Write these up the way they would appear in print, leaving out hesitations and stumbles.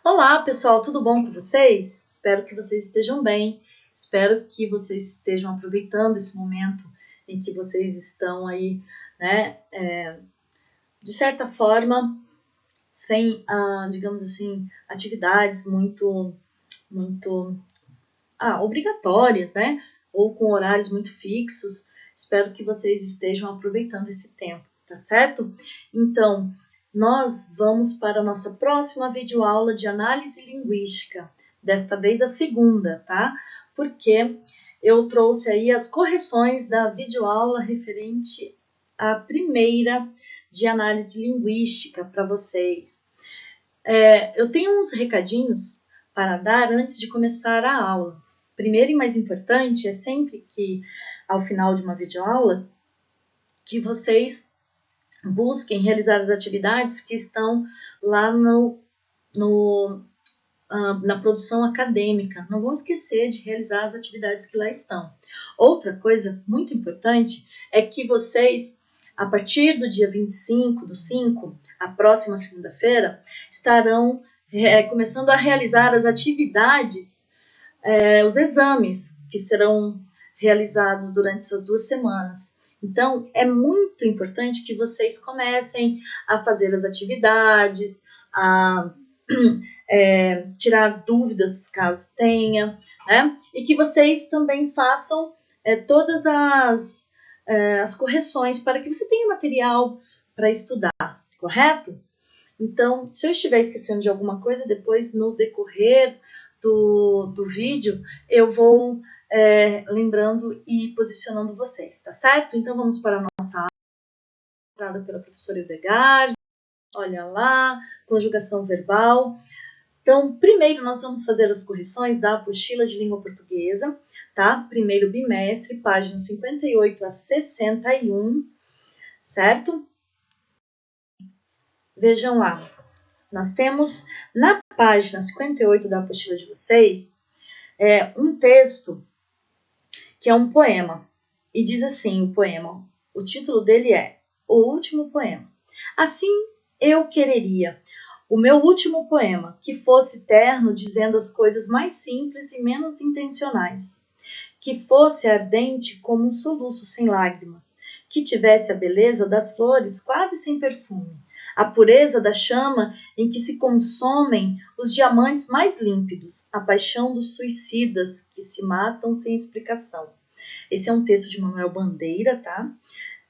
Olá, pessoal, tudo bom com vocês? Espero que vocês estejam bem. Espero que vocês estejam aproveitando esse momento em que vocês estão aí, né, de certa forma, sem, digamos assim, atividades muito obrigatórias, né, ou com horários muito fixos. Espero que vocês estejam aproveitando esse tempo, tá certo? Então, nós vamos para a nossa próxima videoaula de análise linguística, desta vez a segunda, tá? Porque eu trouxe aí as correções da videoaula referente à primeira de análise linguística para vocês. Eu tenho uns recadinhos para dar antes de começar a aula. Primeiro e mais importante é sempre que, ao final de uma videoaula, que vocês busquem realizar as atividades que estão lá na produção acadêmica. Não vão esquecer de realizar as atividades que lá estão. Outra coisa muito importante é que vocês, a partir do dia 25/5, a próxima segunda-feira, estarão começando a realizar as atividades, os exames que serão realizados durante essas 2 semanas. Então, é muito importante que vocês comecem a fazer as atividades, a tirar dúvidas caso tenha, né? E que vocês também façam todas as correções para que você tenha material para estudar, correto? Então, se eu estiver esquecendo de alguma coisa, depois no decorrer do vídeo, eu vou lembrando e posicionando vocês, tá certo? Então, vamos para a nossa aula pela professora Hildegard. Olha lá, conjugação verbal. Então, primeiro nós vamos fazer as correções da apostila de língua portuguesa, tá? Primeiro bimestre, páginas 58 a 61, certo? Vejam lá, nós temos na página 58 da apostila de vocês um texto que é um poema. E diz assim o poema, o título dele é O Último Poema. Assim eu quereria o meu último poema, que fosse terno, dizendo as coisas mais simples e menos intencionais, que fosse ardente como um soluço sem lágrimas, que tivesse a beleza das flores quase sem perfume, a pureza da chama em que se consomem os diamantes mais límpidos, a paixão dos suicidas que se matam sem explicação. Esse é um texto de Manuel Bandeira, tá?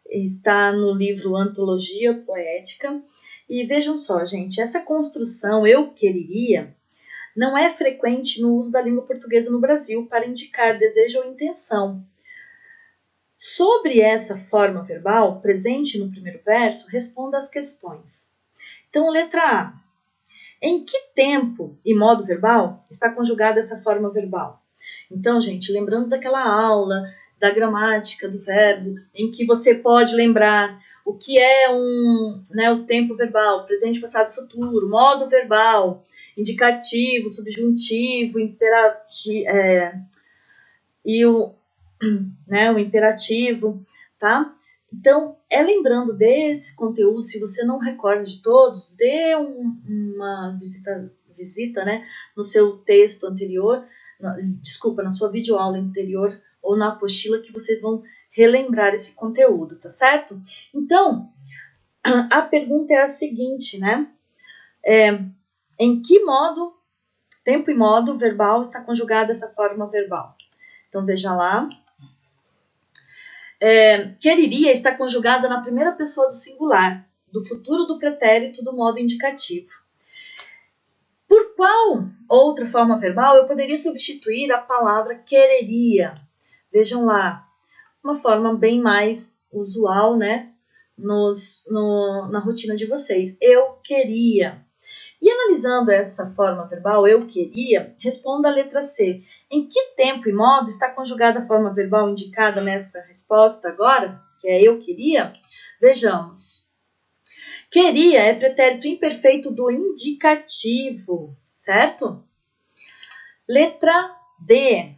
Está no livro Antologia Poética. E vejam só, gente, essa construção eu quereria não é frequente no uso da língua portuguesa no Brasil para indicar desejo ou intenção. Sobre essa forma verbal, presente no primeiro verso, responda às questões. Então, letra A. Em que tempo e modo verbal está conjugada essa forma verbal? Então, gente, lembrando daquela aula da gramática do verbo, em que você pode lembrar o que é o tempo verbal, presente, passado, futuro, modo verbal, indicativo, subjuntivo, imperativo, e o imperativo, tá? Então, lembrando desse conteúdo, se você não recorda de todos, dê uma visita, né, no seu texto anterior, na sua videoaula anterior ou na apostila, que vocês vão relembrar esse conteúdo, tá certo? Então, a pergunta é a seguinte, né? Em que modo, tempo e modo verbal está conjugada essa forma verbal? Então, veja lá. Quereria está conjugada na primeira pessoa do singular, do futuro do pretérito do modo indicativo. Por qual outra forma verbal eu poderia substituir a palavra quereria? Vejam lá, uma forma bem mais usual, né, na rotina de vocês. Eu queria. E analisando essa forma verbal, eu queria, responda a letra C. Em que tempo e modo está conjugada a forma verbal indicada nessa resposta agora, que é eu queria? Vejamos. Queria é pretérito imperfeito do indicativo, certo? Letra D.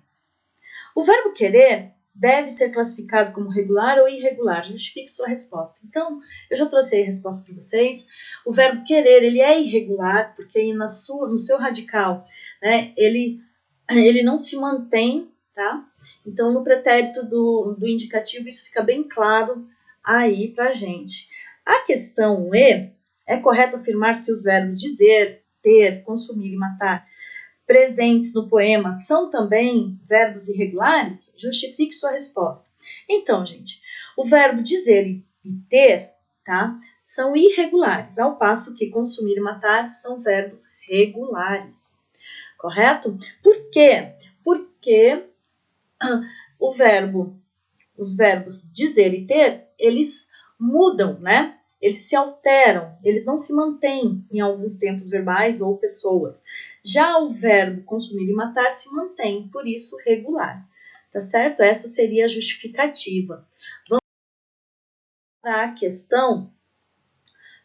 O verbo querer deve ser classificado como regular ou irregular? Justifique sua resposta. Então, eu já trouxe aí a resposta para vocês. O verbo querer, ele é irregular, porque no seu radical, né, ele não se mantém, tá? Então, no pretérito do indicativo, isso fica bem claro aí pra gente. A questão E, é correto afirmar que os verbos dizer, ter, consumir e matar presentes no poema são também verbos irregulares? Justifique sua resposta. Então, gente, o verbo dizer e ter, tá, são irregulares, ao passo que consumir e matar são verbos regulares. Correto? Por quê? Porque os verbos dizer e ter, eles mudam, né? Eles se alteram, eles não se mantêm em alguns tempos verbais ou pessoas. Já o verbo consumir e matar se mantém, por isso regular. Tá certo? Essa seria a justificativa. Vamos para a questão,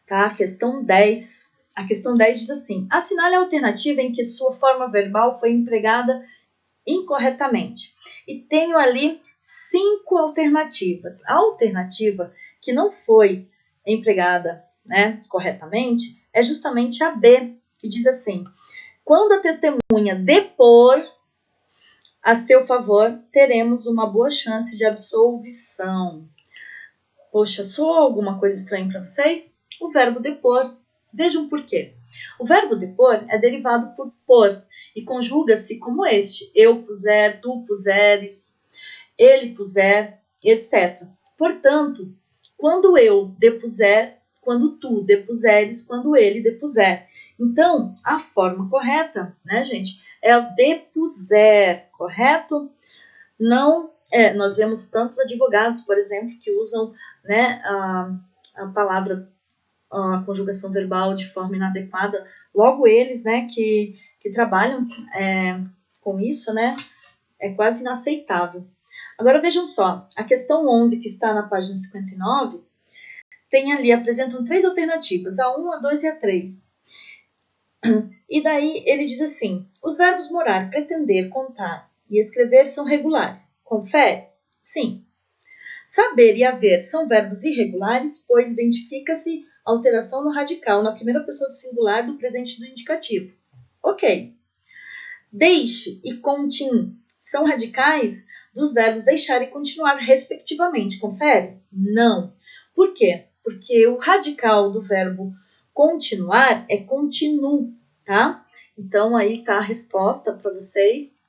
tá? A questão 10. A questão 10 diz assim: assinale a alternativa em que sua forma verbal foi empregada incorretamente. E tenho ali 5 alternativas. A alternativa que não foi empregada, né, corretamente é justamente a B, que diz assim: quando a testemunha depor a seu favor, teremos uma boa chance de absolvição. Poxa, soou alguma coisa estranha para vocês? O verbo depor. Vejam por quê. O verbo depor é derivado por e conjuga-se como este: eu puser, tu puseres, ele puser, etc. Portanto, quando eu depuser, quando tu depuseres, quando ele depuser. Então, a forma correta, né, gente, é o depuser, correto? Não, nós vemos tantos advogados, por exemplo, que usam, né, a palavra, a conjugação verbal de forma inadequada. Logo eles, né, que trabalham com isso, né, é quase inaceitável. Agora vejam só, a questão 11, que está na página 59, tem ali, apresentam 3 alternativas, a 1, a 2 e a 3. E daí ele diz assim: os verbos morar, pretender, contar e escrever são regulares. Confere? Sim. Saber e haver são verbos irregulares, pois identifica-se alteração no radical na primeira pessoa do singular do presente do indicativo. Ok. Deixe e contim são radicais dos verbos deixar e continuar, respectivamente. Confere? Não. Por quê? Porque o radical do verbo continuar é continuo, tá? Então, aí tá a resposta para vocês.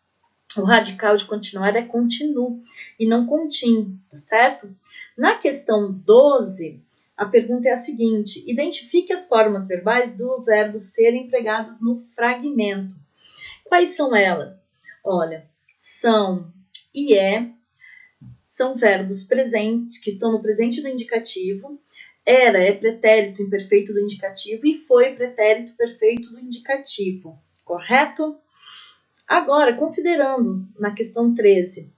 O radical de continuar é continuo e não contínuo, tá certo? Na questão 12, a pergunta é a seguinte: identifique as formas verbais do verbo ser empregadas no fragmento. Quais são elas? Olha, são e são verbos presentes, que estão no presente do indicativo. Era é pretérito imperfeito do indicativo e foi pretérito perfeito do indicativo, correto? Agora, considerando na questão 13,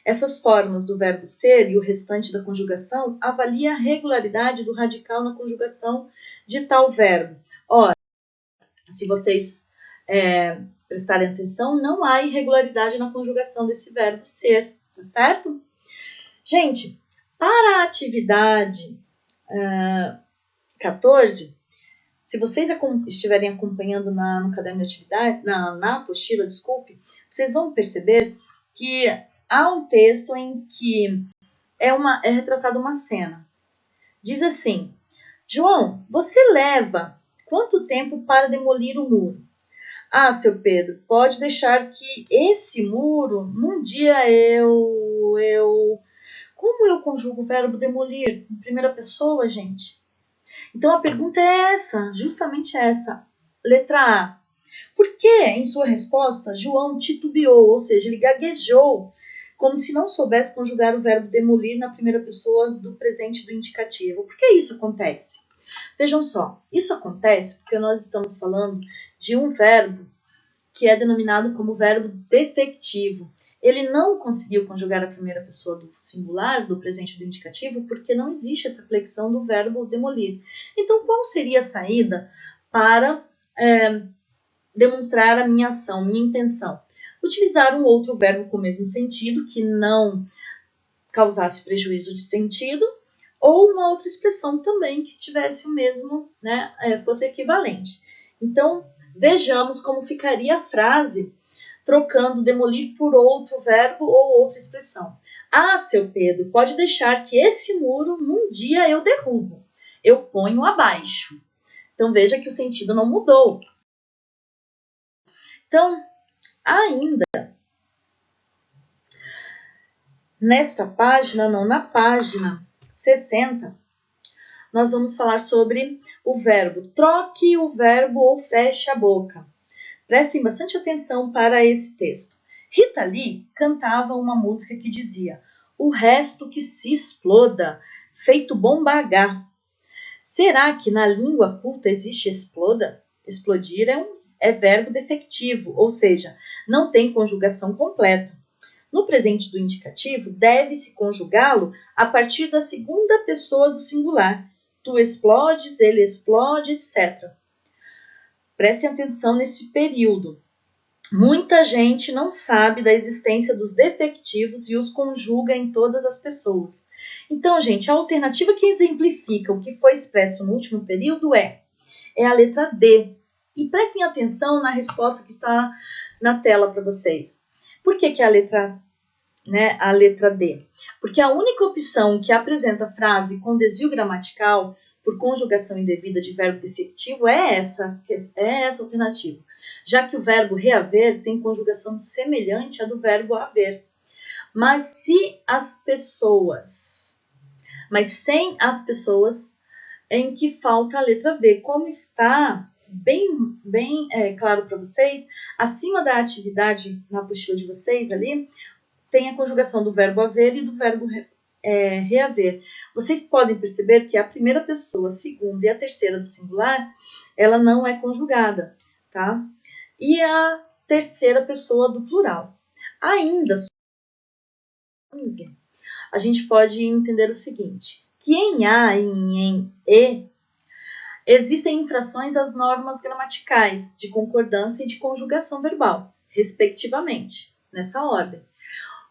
essas formas do verbo ser e o restante da conjugação, avalie a regularidade do radical na conjugação de tal verbo. Ora, se vocês prestarem atenção, não há irregularidade na conjugação desse verbo ser, tá certo? Gente, para a atividade 14, se vocês estiverem acompanhando no caderno de atividade, na apostila, desculpe, vocês vão perceber que há um texto em que é retratada uma cena. Diz assim: João, você leva quanto tempo para demolir o muro? Ah, seu Pedro, pode deixar que esse muro, num dia Como eu conjugo o verbo demolir em primeira pessoa, gente? Então a pergunta é essa, justamente essa. Letra A. Por que, em sua resposta, João titubeou, ou seja, ele gaguejou, como se não soubesse conjugar o verbo demolir na primeira pessoa do presente do indicativo? Por que isso acontece? Vejam só, isso acontece porque nós estamos falando de um verbo que é denominado como verbo defectivo. Ele não conseguiu conjugar a primeira pessoa do singular, do presente do indicativo, porque não existe essa flexão do verbo demolir. Então, qual seria a saída para demonstrar a minha ação, minha intenção? Utilizar um outro verbo com o mesmo sentido, que não causasse prejuízo de sentido, ou uma outra expressão também que estivesse o mesmo, né, fosse equivalente. Então, vejamos como ficaria a frase trocando demolir por outro verbo ou outra expressão. Ah, seu Pedro, pode deixar que esse muro num dia eu derrubo. Eu ponho abaixo. Então, veja que o sentido não mudou. Então, ainda nesta página, não, na página 60, nós vamos falar sobre o verbo. Troque o verbo ou feche a boca. Prestem bastante atenção para esse texto. Rita Lee cantava uma música que dizia: o resto que se exploda, feito bomba H. Será que na língua culta existe exploda? Explodir é verbo defectivo, ou seja, não tem conjugação completa. No presente do indicativo, deve-se conjugá-lo a partir da segunda pessoa do singular. Tu explodes, ele explode, etc. Prestem atenção nesse período. Muita gente não sabe da existência dos defectivos e os conjuga em todas as pessoas. Então, gente, a alternativa que exemplifica o que foi expresso no último período é a letra D. E prestem atenção na resposta que está na tela para vocês. Por que é a letra D? Porque a única opção que apresenta a frase com desvio gramatical por conjugação indevida de verbo defectivo é essa alternativa, já que o verbo reaver tem conjugação semelhante à do verbo haver. Mas sem as pessoas em que falta a letra V, como está bem claro para vocês, acima da atividade na apostila de vocês ali, tem a conjugação do verbo haver e do verbo reaver. Vocês podem perceber que a primeira pessoa, a segunda e a terceira do singular, ela não é conjugada, tá? E a terceira pessoa do plural. Ainda, a gente pode entender o seguinte, que em A e em E existem infrações às normas gramaticais de concordância e de conjugação verbal, respectivamente, nessa ordem.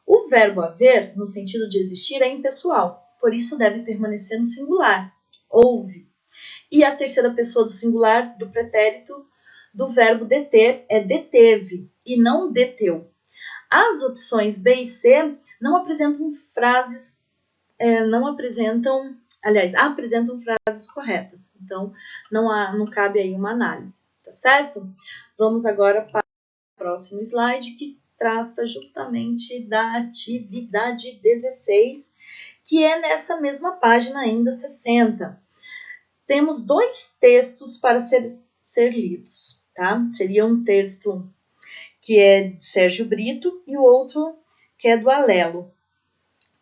O verbo haver, no sentido de existir, é impessoal, por isso deve permanecer no singular, houve. E a terceira pessoa do singular, do pretérito, do verbo deter, é deteve e não deteu. As opções B e C não apresentam apresentam frases corretas. Então, não cabe aí uma análise, tá certo? Vamos agora para o próximo slide, que trata justamente da atividade 16, que é nessa mesma página ainda 60. Temos dois textos para ser lidos, tá? Seria um texto que é de Sérgio Brito e o outro que é do Alelo.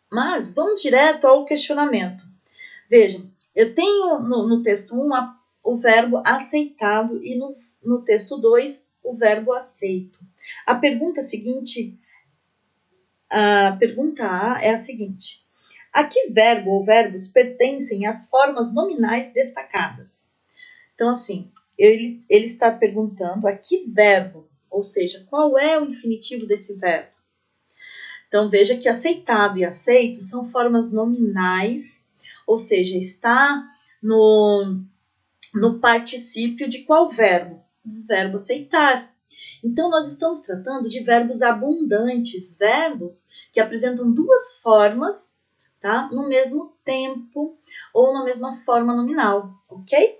Mas vamos direto ao questionamento. Vejam, eu tenho no texto 1 o verbo aceitado e no texto 2 o verbo aceito. A pergunta A é a seguinte: a que verbo ou verbos pertencem as formas nominais destacadas? Então, assim, ele está perguntando a que verbo, ou seja, qual é o infinitivo desse verbo. Então, veja que aceitado e aceito são formas nominais, ou seja, está no particípio de qual verbo? Do verbo aceitar. Então, nós estamos tratando de verbos abundantes, verbos que apresentam duas formas, tá? No mesmo tempo ou na mesma forma nominal, ok?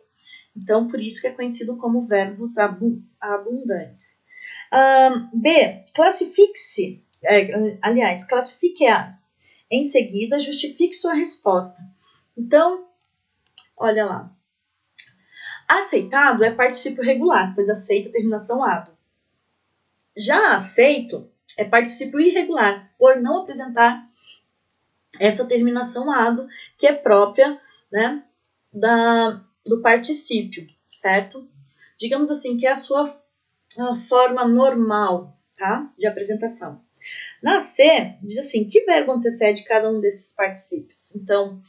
Então, por isso que é conhecido como verbos abundantes. B, classifique-se. Classifique-as. Em seguida, justifique sua resposta. Então, olha lá. Aceitado é particípio regular, pois aceita terminação ado. Já aceito é particípio irregular, por não apresentar essa terminação ado, que é própria, né, do particípio, certo? Digamos assim, que é a sua forma normal, tá, de apresentação. Na C, diz assim, que verbo antecede cada um desses particípios? Então,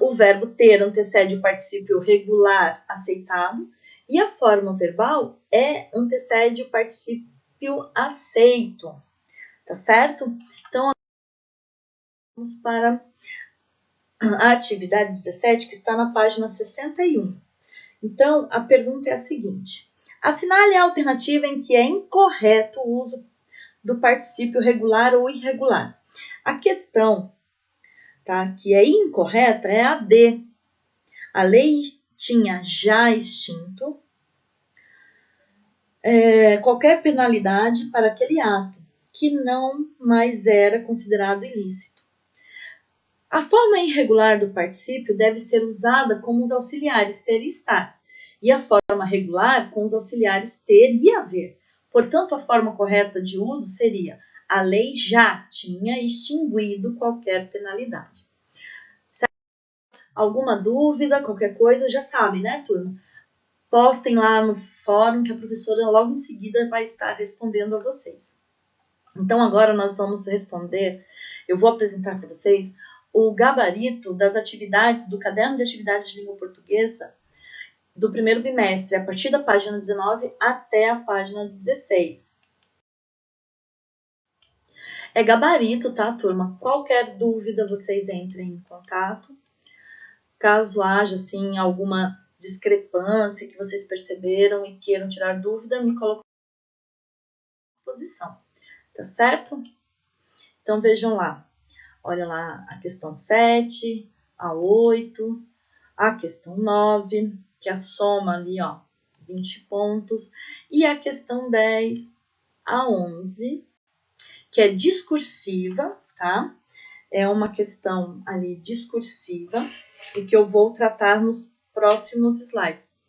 o verbo ter antecede o particípio regular aceitado e a forma verbal antecede o particípio aceito, tá certo? Então, Vamos para a atividade 17, que está na página 61. Então, a pergunta é a seguinte: assinale a alternativa em que é incorreto o uso do particípio regular ou irregular. A questão, tá, que é incorreta é a D. A lei tinha já extinto qualquer penalidade para aquele ato, que não mais era considerado ilícito. A forma irregular do particípio deve ser usada com os auxiliares ser e estar, e a forma regular com os auxiliares ter e haver. Portanto, a forma correta de uso seria: a lei já tinha extinguido qualquer penalidade. Certo? Alguma dúvida, qualquer coisa, já sabe, né, turma? Postem lá no fórum que a professora logo em seguida vai estar respondendo a vocês. Então, agora nós vamos responder, eu vou apresentar para vocês o gabarito das atividades do caderno de atividades de língua portuguesa do primeiro bimestre, a partir da página 19 até a página 16. É gabarito, tá, turma? Qualquer dúvida, vocês entrem em contato. Caso haja, assim, alguma discrepância que vocês perceberam e queiram tirar dúvida, me coloquem à disposição, tá certo? Então, vejam lá. Olha lá a questão 7, a 8, a questão 9, que é a soma ali, ó, 20 pontos, e a questão 10, a 11, que é discursiva, tá? É uma questão ali discursiva e que eu vou tratar nos próximos slides.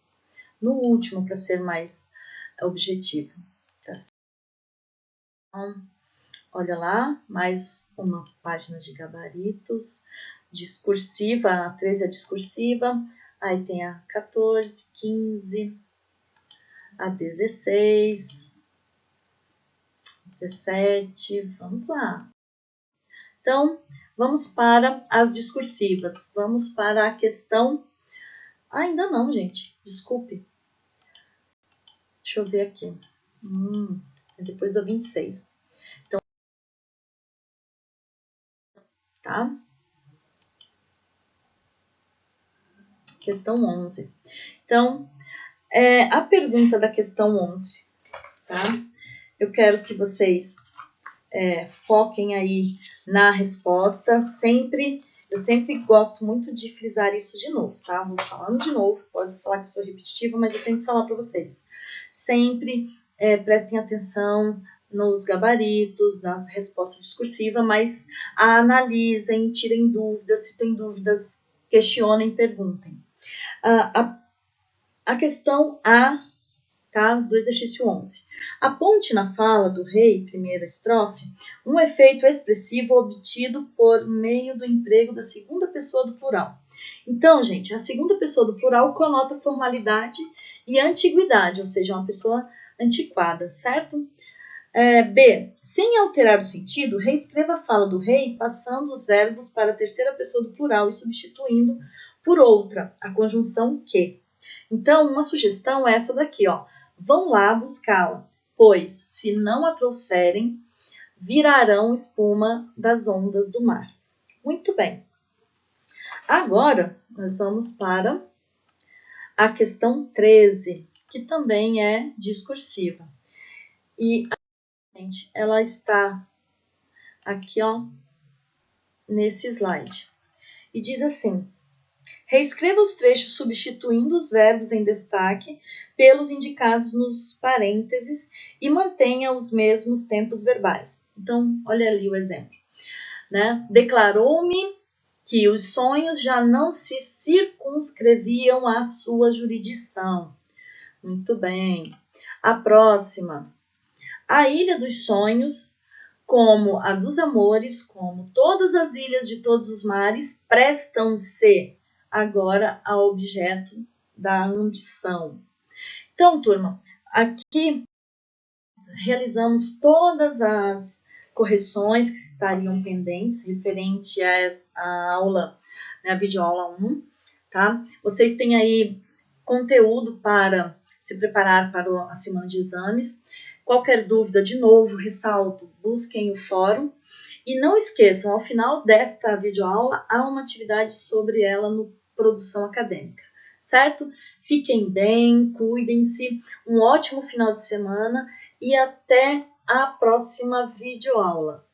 No último, para ser mais objetivo. Tá? Então, olha lá, mais uma página de gabaritos. Discursiva, a 13 é discursiva. Aí tem a 14, 15, a 16, 17. Vamos lá. Então, vamos para as discursivas. Vamos para a questão... ainda não, gente. Desculpe. Deixa eu ver aqui. Depois do 26. Então, tá? Questão 11. Então, a pergunta da questão 11, tá? Eu quero que vocês foquem aí na resposta. Eu sempre gosto muito de frisar isso de novo, tá? Vou falando de novo, pode falar que eu sou repetitiva, mas eu tenho que falar para vocês. Sempre prestem atenção nos gabaritos, nas respostas discursivas, mas analisem, tirem dúvidas, se tem dúvidas, questionem, perguntem. A questão A, tá, do exercício 11. Aponte na fala do rei, primeira estrofe, um efeito expressivo obtido por meio do emprego da segunda pessoa do plural. Então, gente, a segunda pessoa do plural conota formalidade e antiguidade, ou seja, uma pessoa antiquada, certo? B. Sem alterar o sentido, reescreva a fala do rei, passando os verbos para a terceira pessoa do plural e substituindo por outra, a conjunção que. Então, uma sugestão é essa daqui, ó. Vão lá buscá-la, pois, se não a trouxerem, virarão espuma das ondas do mar. Muito bem. Agora, nós vamos para a questão 13, que também é discursiva. E, gente, ela está aqui, ó, nesse slide. E diz assim: reescreva os trechos substituindo os verbos em destaque pelos indicados nos parênteses e mantenha os mesmos tempos verbais. Então, olha ali o exemplo, né? Declarou-me que os sonhos já não se circunscreviam à sua jurisdição. Muito bem. A próxima. A Ilha dos Sonhos, como a dos Amores, como todas as ilhas de todos os mares, prestam-se agora ao objeto da ambição. Então, turma, aqui realizamos todas as correções que estariam pendentes referente à aula, né, a videoaula 1, tá? Vocês têm aí conteúdo para se preparar para a semana de exames. Qualquer dúvida, de novo, ressalto, busquem o fórum E não esqueçam, ao final desta videoaula, há uma atividade sobre ela no Produção Acadêmica, certo? Fiquem bem, cuidem-se, um ótimo final de semana e até a próxima videoaula.